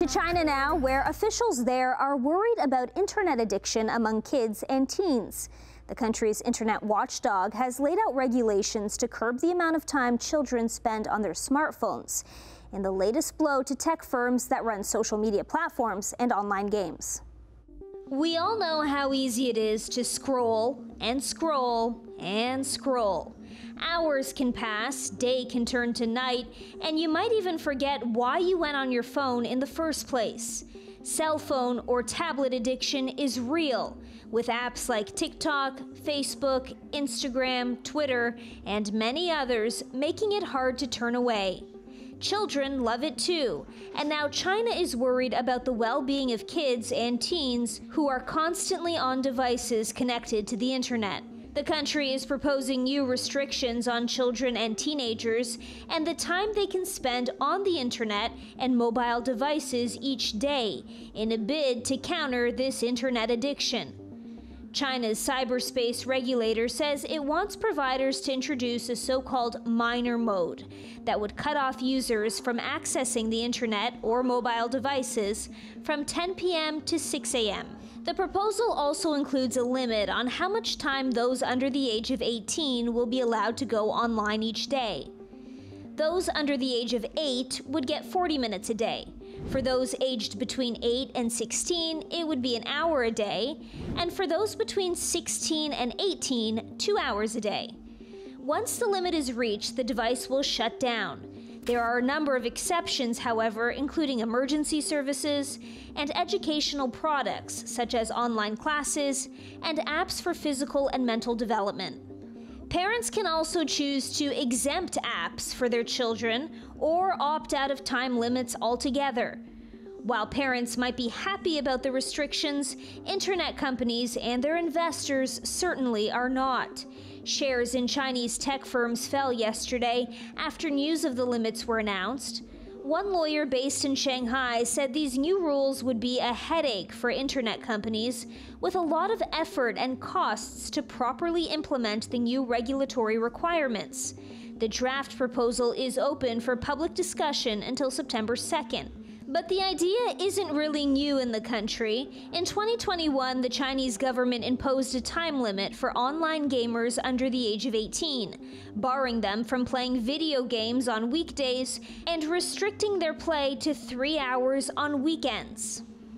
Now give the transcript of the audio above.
To China now, where officials there are worried about internet addiction among kids and teens. The country's internet watchdog has laid out regulations to curb the amount of time children spend on their smartphones, in the latest blow to tech firms that run social media platforms and online games. We all know how easy it is to scroll and scroll and scroll. Hours can pass, day can turn to night, and you might even forget why you went on your phone in the first place. Cell phone or tablet addiction is real, with apps like TikTok, Facebook, Instagram, Twitter, and many others making it hard to turn away. Children love it too, and now China is worried about the well-being of kids and teens who are constantly on devices connected to the internet. The country is proposing new restrictions on children and teenagers and the time they can spend on the internet and mobile devices each day in a bid to counter this internet addiction. China's cyberspace regulator says it wants providers to introduce a so-called minor mode that would cut off users from accessing the internet or mobile devices from 10 p.m. to 6 a.m. The proposal also includes a limit on how much time those under the age of 18 will be allowed to go online each day. Those under the age of 8 would get 40 minutes a day. For those aged between 8 and 16, it would be an hour a day, and for those between 16 and 18, 2 hours a day. Once the limit is reached, the device will shut down. There are a number of exceptions, however, including emergency services and educational products, such as online classes and apps for physical and mental development. Parents can also choose to exempt apps for their children or opt out of time limits altogether. While parents might be happy about the restrictions, internet companies and their investors certainly are not. Shares in Chinese tech firms fell yesterday after news of the limits were announced. One lawyer based in Shanghai said these new rules would be a headache for internet companies, with a lot of effort and costs to properly implement the new regulatory requirements. The draft proposal is open for public discussion until September 2nd. But the idea isn't really new in the country. In 2021, the Chinese government imposed a time limit for online gamers under the age of 18, barring them from playing video games on weekdays and restricting their play to 3 hours on weekends.